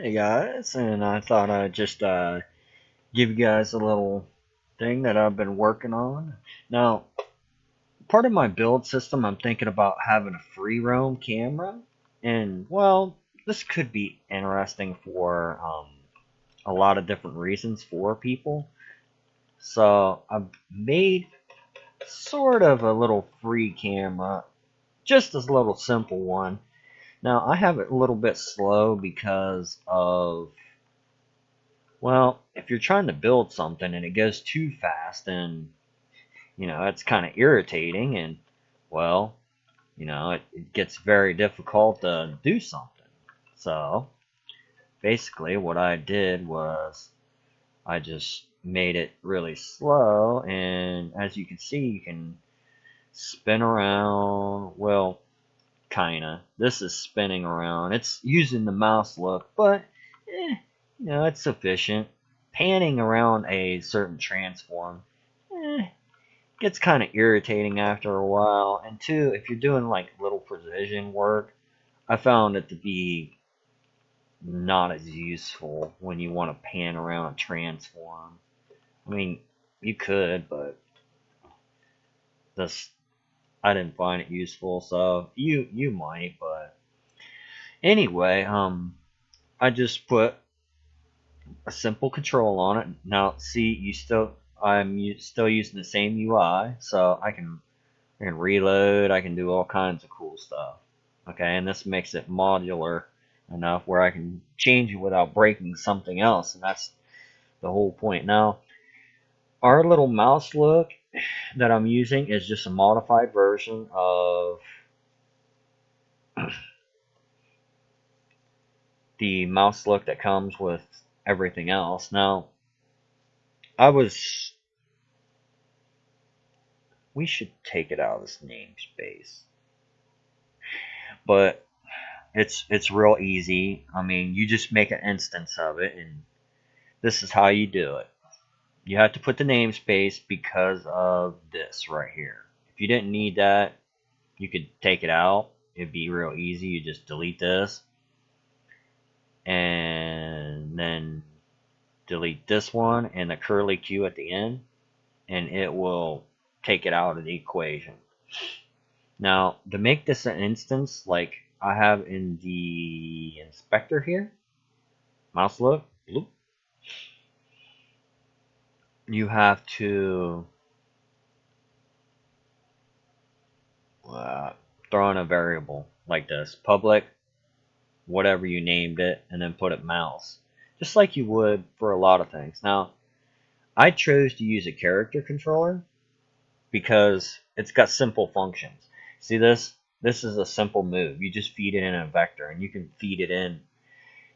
Hey guys, and I thought I'd just give you guys a little thing that I've been working on. Now, part of my build system, I'm thinking about having a free roam camera, and well, this could be interesting for a lot of different reasons for people. So I've made sort of a little free camera, just a little simple one. Now I have it a little bit slow because of if you're trying to build something and it goes too fast, and it's kind of irritating, and well, it gets very difficult to do something. So basically, what I did was I just made it really slow, and as you can see, you can spin around. Well, kinda. This is spinning around. It's using the mouse look, but it's sufficient. Panning around a certain transform gets kind of irritating after a while. And two, if you're doing like little precision work, I found it to be not as useful when you want to pan around a transform. I mean, you could, but this I didn't find it useful. So you might, but anyway, I just put a simple control on it. Now, see, still using the same UI, so I can reload. I can do all kinds of cool stuff. Okay, and this makes it modular enough where I can change it without breaking something else, and that's the whole point. Now, our little mouse look that I'm using is just a modified version of the mouse look that comes with everything else. Now, I was we should take it out of this namespace, but it's real easy. I mean, you just make an instance of it, and this is how you do it. You have to put the namespace because of this right here. If you didn't need that, you could take it out. It'd be real easy. You just delete this and then delete this one and the curly Q at the end, and it will take it out of the equation. Now, to make this an instance like I have in the inspector here, mouse look, bloop, you have to uh, throw in a variable like this, public, whatever you named it, and then put it mouse, just like you would for a lot of things. Now, I chose to use a character controller because it's got simple functions. See this? This is a simple move. You just feed it in a vector, and you can feed it in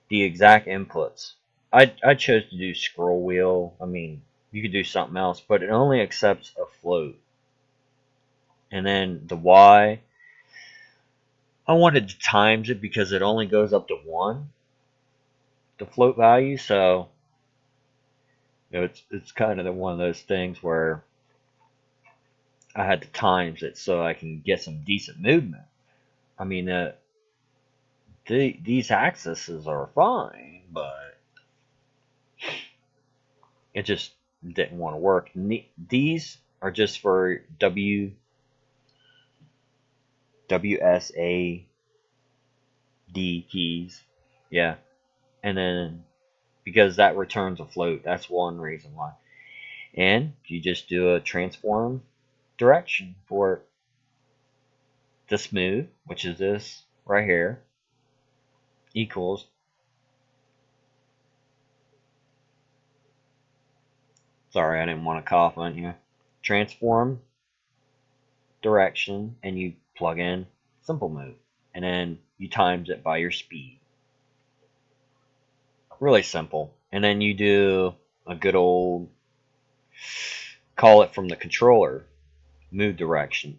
the exact inputs. I chose to do scroll wheel. I mean, you could do something else, but it only accepts a float. And then the Y, I wanted to times it because it only goes up to 1, the float value. So it's kind of one of those things where I had to times it so I can get some decent movement. I mean, these axes are fine, but it just didn't want to work. These are just for WSAD keys. Yeah. And then because that returns a float, that's one reason why. And you just do a transform direction for this move, which is this right here, equals. Sorry, I didn't want to cough on you. Transform direction, and you plug in simple move, and then you times it by your speed. Really simple. And then you do a good old call it from the controller move direction.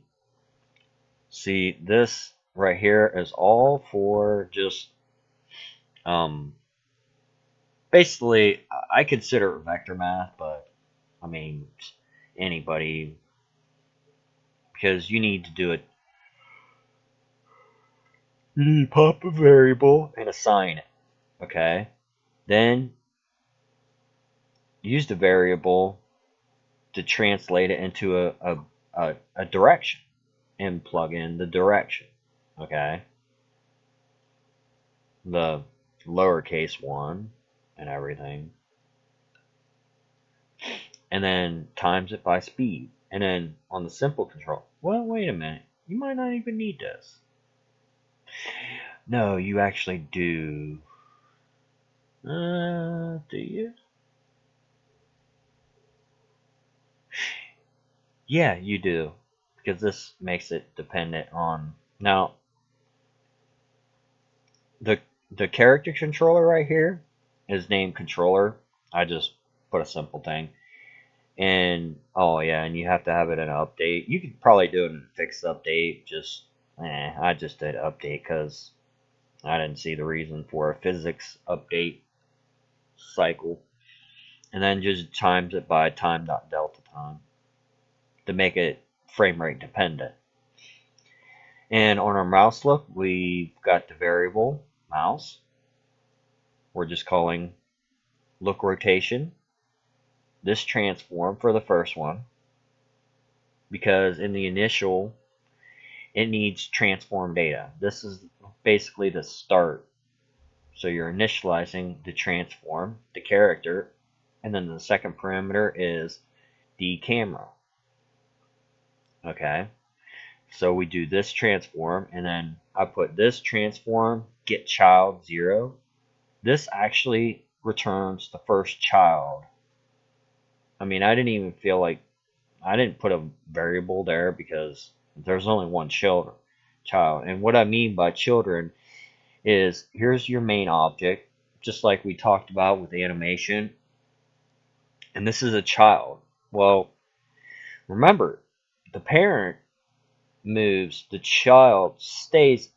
See, this right here is all for just um basically I consider it vector math, but I mean anybody, because you need to do it. You need to pop a variable and assign it. Okay? Then use the variable to translate it into a direction and plug in the direction. Okay? The lowercase one and everything. And then times it by speed. And then on the simple control, well, wait a minute. You might not even need this. No, you actually do. Do you? Yeah, you do. Because this makes it dependent on. Now, the the character controller right here is named controller. I just put a simple thing. And oh yeah, and you have to have it in an update. You could probably do it in a fixed update. I just did update because I didn't see the reason for a physics update cycle. And then just times it by time.delta time to make it frame rate dependent. And on our mouse look, we've got the variable mouse. We're just calling look rotation. This transform for the first one because in the initial it needs transform data. This is basically the start. So you're initializing the transform, the character, and then the second parameter is the camera. Okay, so we do this transform, and then I put this transform get child 0. This actually returns the first child. I mean, I didn't even feel like I didn't put a variable there because there's only one child. And what I mean by children is here's your main object, just like we talked about with animation, and this is a child. Well, remember, the parent moves, the child stays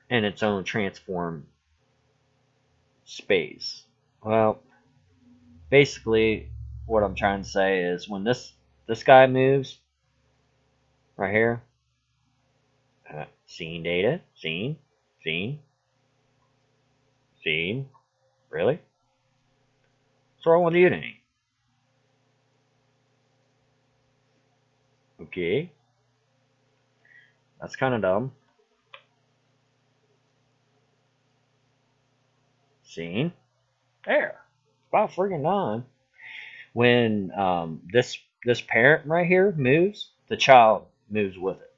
in its own transform space. Well, basically, what I'm trying to say is when this guy moves right here, scene data, scene, scene, really? What's wrong with Unity? Okay, that's kind of dumb. Scene, there, about friggin' done. When this parent right here moves, the child moves with it.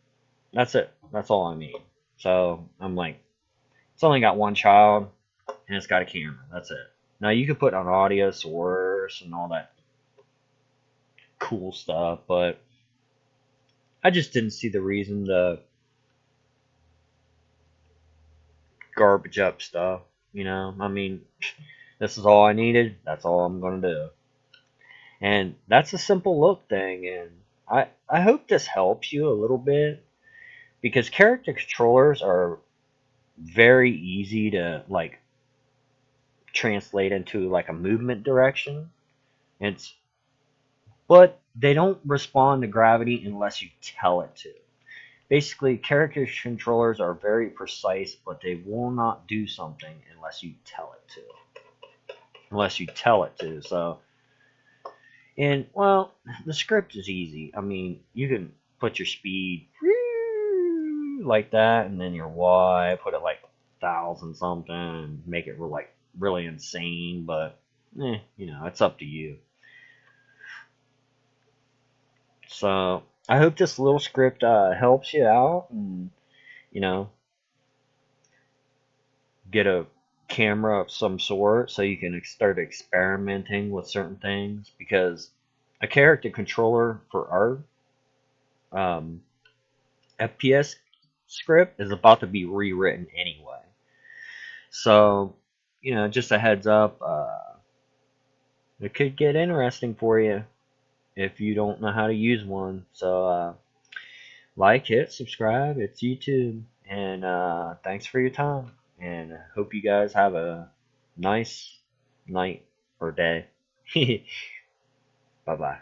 That's it. That's all I need. So I'm like, it's only got one child and it's got a camera. That's it. Now you could put an audio source and all that cool stuff, but I just didn't see the reason to garbage up stuff. I mean, this is all I needed. That's all I'm gonna do. And that's a simple look thing. And I hope this helps you a little bit because character controllers are very easy to like translate into like a movement direction. It's but they don't respond to gravity unless you tell it to. Basically, character controllers are very precise, but they will not do something unless you tell it to. Unless you tell it to. So, and well, the script is easy. I mean, you can put your speed like that, and then your Y, put it like 1,000 something, and make it like really insane. But it's up to you. So I hope this little script helps you out, and you know, get a camera of some sort so you can start experimenting with certain things because a character controller for our FPS script is about to be rewritten anyway. So, just a heads up, it could get interesting for you if you don't know how to use one. So, like, hit, subscribe. It's YouTube. And thanks for your time. And I hope you guys have a nice night or day. Bye bye.